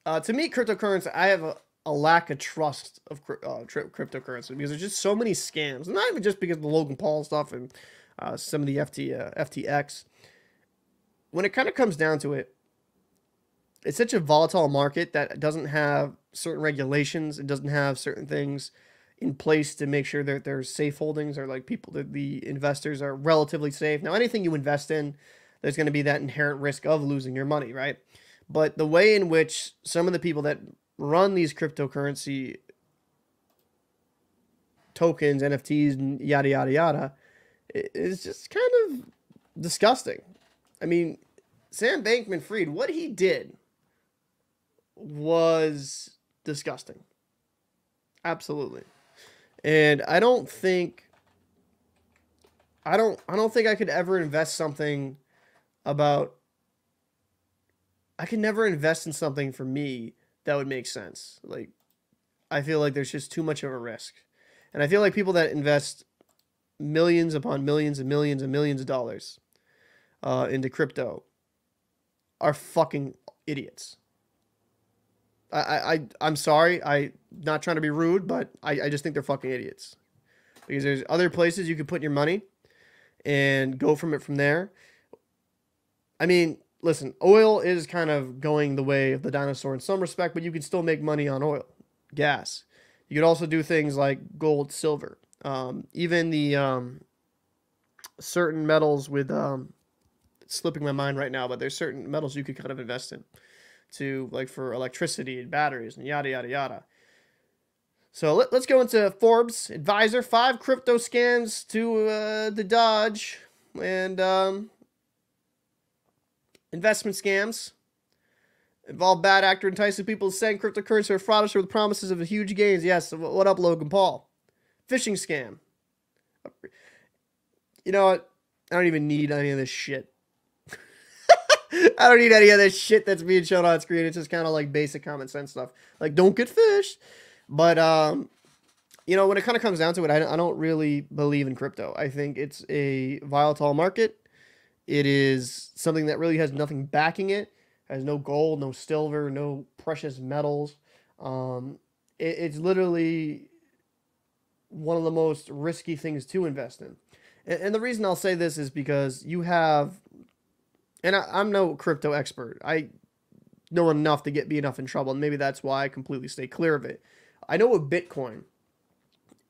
To me, cryptocurrency, I have a lack of trust of cryptocurrency because there's just so many scams. Not even just because of the Logan Paul stuff and some of the FTX. When it kind of comes down to it, it's such a volatile market that doesn't have certain regulations. It doesn't have certain things in place to make sure that there's safe holdings or like people that the investors are relatively safe. Now, anything you invest in, there's going to be that inherent risk of losing your money, right? But the way in which some of the people that run these cryptocurrency tokens, NFTs, and yada yada yada, is just kind of disgusting. I mean, Sam Bankman-Fried, what he did was disgusting. Absolutely. And I don't think I could ever invest something about I could never invest in something for me that would make sense. Like I feel like there's just too much of a risk. And I feel like people that invest millions upon millions and millions and millions of dollars into crypto are fucking idiots. I'm sorry. I'm not trying to be rude, but I just think they're fucking idiots. Because there's other places you could put your money and go from it from there. I mean, listen, oil is kind of going the way of the dinosaur in some respect, but you can still make money on oil, gas. You could also do things like gold, silver, even the certain metals with it's slipping my mind right now, but there's certain metals you could kind of invest in to like for electricity and batteries and yada yada yada. So let's go into Forbes Advisor 5 crypto scams to the Dodge and investment scams involve bad actor enticing people to send cryptocurrency or fraudsters with promises of huge gains. Yes, what up, Logan Paul? Phishing scam. You know what? I don't even need any of this shit. I don't need any of this shit that's being shown on screen. It's just kind of like basic common sense stuff. Like, don't get fished. But, you know, when it kind of comes down to it, I don't really believe in crypto. I think it's a volatile market. It is something that really has nothing backing it. Has no gold, no silver, no precious metals. It's literally one of the most risky things to invest in. And the reason I'll say this is because you have, and I'm no crypto expert. I know enough to be enough in trouble, and maybe that's why I completely stay clear of it. I know with Bitcoin,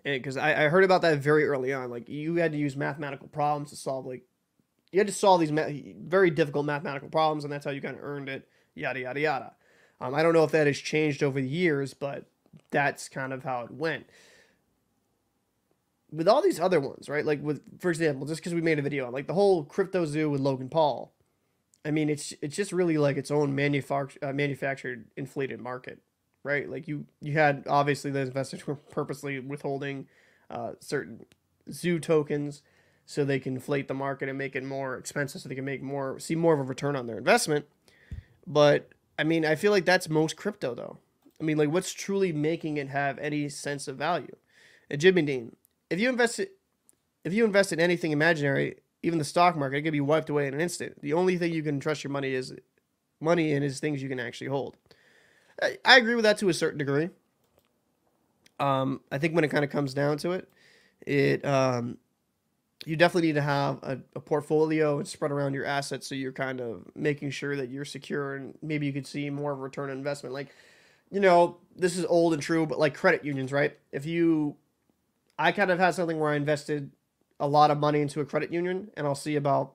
because I heard about that very early on. Like, you had to use mathematical problems to solve, like, you had to solve these very difficult mathematical problems, and that's how you kind of earned it, yada, yada, yada. I don't know if that has changed over the years, but that's kind of how it went. With all these other ones, right? Like, with, for example, just because we made a video on, like, the whole CryptoZoo with Logan Paul. I mean, it's just really like its own manufactured inflated market, right? Like, you had, obviously, those investors were purposely withholding certain zoo tokens so they can inflate the market and make it more expensive so they can see more of a return on their investment. But I mean, I feel like that's most crypto though. I mean, like, what's truly making it have any sense of value? And Jimmy Dean, if you invest in anything imaginary, even the stock market, it can be wiped away in an instant. The only thing you can trust your money in is things you can actually hold. I agree with that to a certain degree. I think when it kind of comes down to it, you definitely need to have a portfolio and spread around your assets so you're kind of making sure that you're secure and maybe you could see more of a return on investment. Like, you know, this is old and true, but like credit unions, right? I kind of had something where I invested a lot of money into a credit union and I'll see about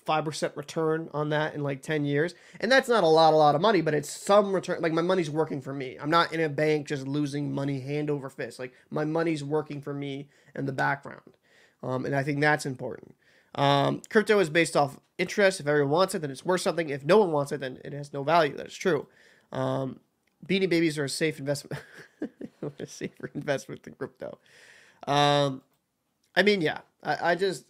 5% return on that in like 10 years. And that's not a lot of money, but it's some return. Like, my money's working for me. I'm not in a bank just losing money hand over fist. Like, my money's working for me in the background. And I think that's important. Crypto is based off interest. If everyone wants it, then it's worth something. If no one wants it, then it has no value. That's true. Beanie Babies are a safe investment. A safer investment than crypto. I mean, yeah. I just,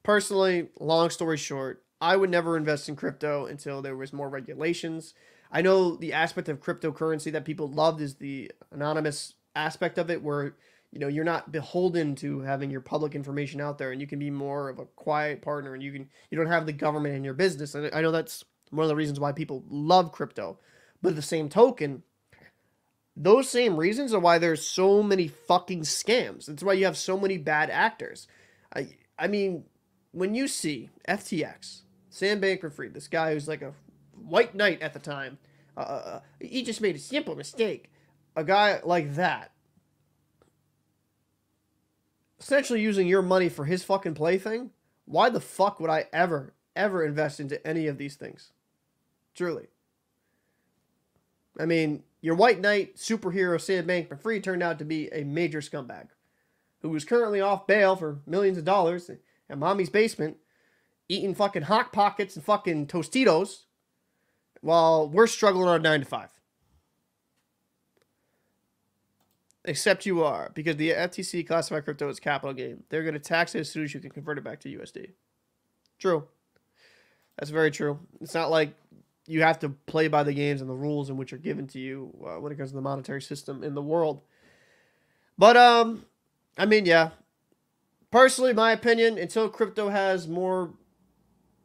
personally, long story short, I would never invest in crypto until there was more regulations. I know the aspect of cryptocurrency that people loved is the anonymous aspect of it, where, you know, you're not beholden to having your public information out there, and you can be more of a quiet partner, and you don't have the government in your business. And I know that's one of the reasons why people love crypto. But at the same token, those same reasons are why there's so many fucking scams. That's why you have so many bad actors. I mean, when you see FTX, Sam Bankman-Fried, this guy who's like a white knight at the time, he just made a simple mistake. A guy like that, essentially using your money for his fucking plaything, why the fuck would I ever invest into any of these things? Truly. I mean, your white knight superhero Sam Bankman-Fried turned out to be a major scumbag who is currently off bail for millions of dollars at mommy's basement eating fucking Hot Pockets and fucking Tostitos while we're struggling on a 9 to 5. Except you are, because the FTC classified crypto as capital gain. They're going to tax it as soon as you can convert it back to USD. True. That's very true. It's not like you have to play by the games and the rules in which are given to you when it comes to the monetary system in the world. But, I mean, yeah. Personally, my opinion, until crypto has more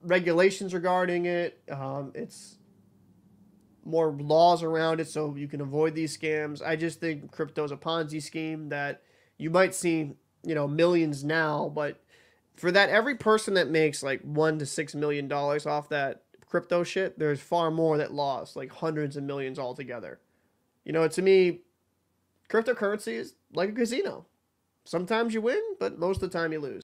regulations regarding it, it's more laws around it so you can avoid these scams. I just think crypto is a Ponzi scheme that you might see, millions now, but for that, every person that makes like $1 to $6 million off that crypto shit, there's far more that lost, like hundreds of millions altogether. To me, cryptocurrency is like a casino. Sometimes you win, but most of the time you lose.